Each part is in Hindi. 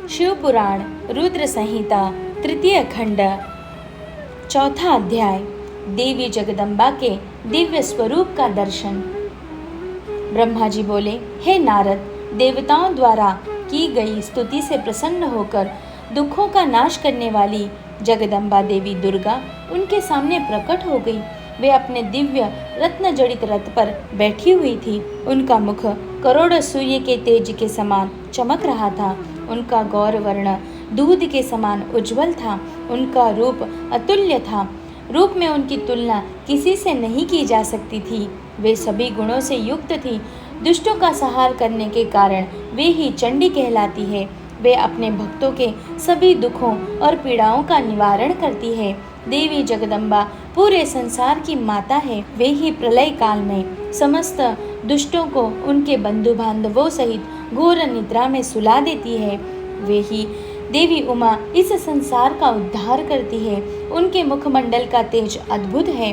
शिव पुराण रुद्र संहिता तृतीय खंड चौथा अध्याय देवी जगदम्बा के दिव्य स्वरूप का दर्शन। ब्रह्मा जी बोले, हे नारद, देवताओं द्वारा की गई स्तुति से प्रसन्न होकर दुखों का नाश करने वाली जगदम्बा देवी दुर्गा उनके सामने प्रकट हो गई। वे अपने दिव्य रत्न जड़ित रथ पर बैठी हुई थी। उनका मुख करोड़ों सूर्य के तेज के समान चमक रहा था। उनका गौर वर्ण दूध के समान उज्जवल था। उनका रूप अतुल्य था। रूप में उनकी तुलना किसी से नहीं की जा सकती थी। वे सभी गुणों से युक्त थी। दुष्टों का संहार करने के कारण वे ही चंडी कहलाती है। वे अपने भक्तों के सभी दुखों और पीड़ाओं का निवारण करती है। देवी जगदम्बा पूरे संसार की माता है। वे ही प्रलय काल में समस्त दुष्टों को उनके बंधु बांधवों सहित घोर निद्रा में सुला देती है। वे ही देवी उमा इस संसार का उद्धार करती है। उनके मुखमंडल का तेज अद्भुत है।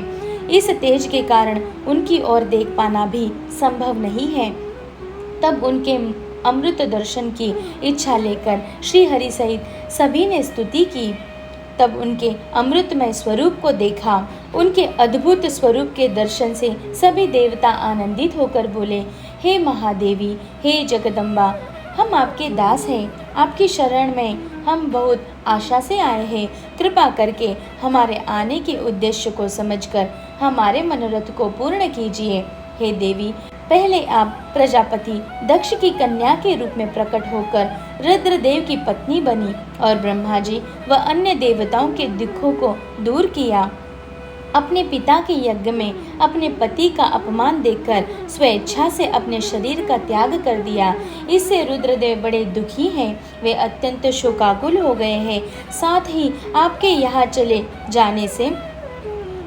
इस तेज के कारण उनकी ओर देख पाना भी संभव नहीं है। तब उनके अमृत दर्शन की इच्छा लेकर श्री हरि सहित सभी ने स्तुति की। तब उनके अमृतमय स्वरूप को देखा। उनके अद्भुत स्वरूप के दर्शन से सभी देवता आनंदित होकर बोले, हे महादेवी, हे जगदम्बा, हम आपके दास हैं। आपकी शरण में हम बहुत आशा से आए हैं। कृपा करके हमारे आने के उद्देश्य को समझकर हमारे मनोरथ को पूर्ण कीजिए। हे देवी, पहले आप प्रजापति दक्ष की कन्या के रूप में प्रकट होकर रुद्रदेव की पत्नी बनी और ब्रह्मा जी व अन्य देवताओं के दुखों को दूर किया। अपने पिता के यज्ञ में अपने पति का अपमान देखकर स्वेच्छा से अपने शरीर का त्याग कर दिया। इससे रुद्रदेव बड़े दुखी हैं। वे अत्यंत शोकाकुल हो गए हैं। साथ ही आपके यहाँ चले जाने से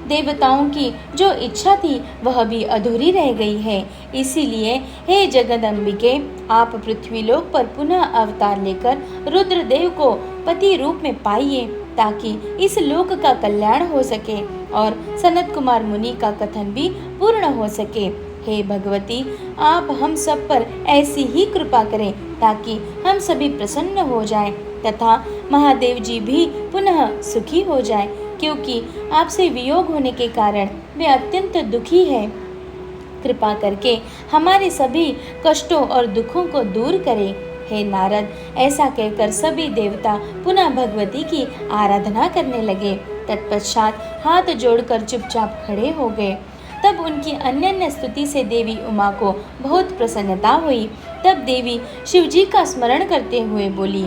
देवताओं की जो इच्छा थी वह भी अधूरी रह गई है। इसीलिए हे जगदम्बिके, आप पृथ्वीलोक पर पुनः अवतार लेकर रुद्रदेव को पति रूप में पाइए, ताकि इस लोक का कल्याण हो सके और सनत कुमार मुनि का कथन भी पूर्ण हो सके। हे भगवती, आप हम सब पर ऐसी ही कृपा करें ताकि हम सभी प्रसन्न हो जाएं तथा महादेव जी भी पुनः सुखी हो जाएं, क्योंकि आपसे वियोग होने के कारण वे अत्यंत दुखी हैं। कृपा करके हमारे सभी कष्टों और दुखों को दूर करें। हे नारद, ऐसा कहकर सभी देवता पुनः भगवती की आराधना करने लगे। तत्पश्चात हाथ जोड़कर चुपचाप खड़े हो गए। तब उनकी अन्य स्तुति से देवी उमा को बहुत प्रसन्नता हुई। तब देवी शिवजी का स्मरण करते हुए बोली,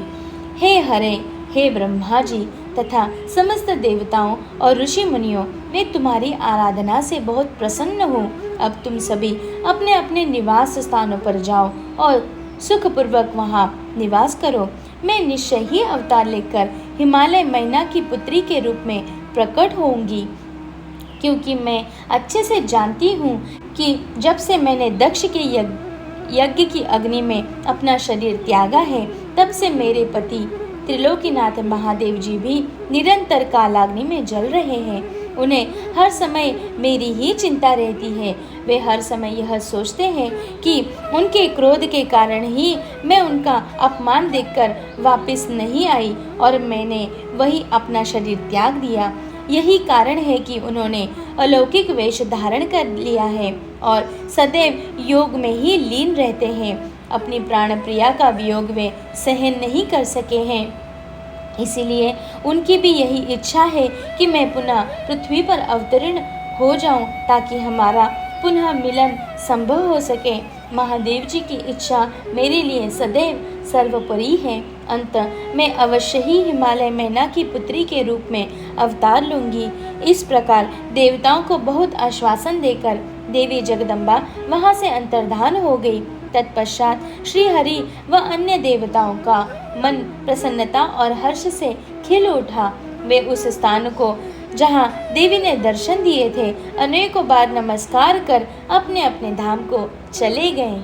हे हरे, हे ब्रह्मा जी तथा समस्त देवताओं और ऋषि मुनियों, मैं तुम्हारी आराधना से बहुत प्रसन्न हूँ। अब तुम सभी अपने अपने निवास स्थानों पर जाओ और सुखपूर्वक वहाँ निवास करो। मैं निश्चय ही अवतार लेकर हिमालय मैना की पुत्री के रूप में प्रकट होऊंगी, क्योंकि मैं अच्छे से जानती हूँ कि जब से मैंने दक्ष के यज्ञ की अग्नि में अपना शरीर त्यागा है, तब से मेरे पति त्रिलोकीनाथ महादेव जी भी निरंतर कालाग्नि में जल रहे हैं। उन्हें हर समय मेरी ही चिंता रहती है। वे हर समय यह सोचते हैं कि उनके क्रोध के कारण ही मैं उनका अपमान देखकर वापस नहीं आई और मैंने वही अपना शरीर त्याग दिया। यही कारण है कि उन्होंने अलौकिक वेश धारण कर लिया है और सदैव योग में ही लीन रहते हैं। अपनी प्राण प्रिया का वियोग वे सहन नहीं कर सके हैं। इसीलिए उनकी भी यही इच्छा है कि मैं पुनः पृथ्वी पर अवतरण हो जाऊं, ताकि हमारा पुनः मिलन संभव हो सके। महादेव जी की इच्छा मेरे लिए सदैव सर्वोपरि है। अंत मैं अवश्य ही हिमालय मैना की पुत्री के रूप में अवतार लूंगी। इस प्रकार देवताओं को बहुत आश्वासन देकर देवी जगदम्बा वहां से अंतर्धान हो गई। तत्पश्चात श्री हरि व अन्य देवताओं का मन प्रसन्नता और हर्ष से खिल उठा। वे उस स्थान को जहाँ देवी ने दर्शन दिए थे अनेकों बार नमस्कार कर अपने अपने धाम को चले गए।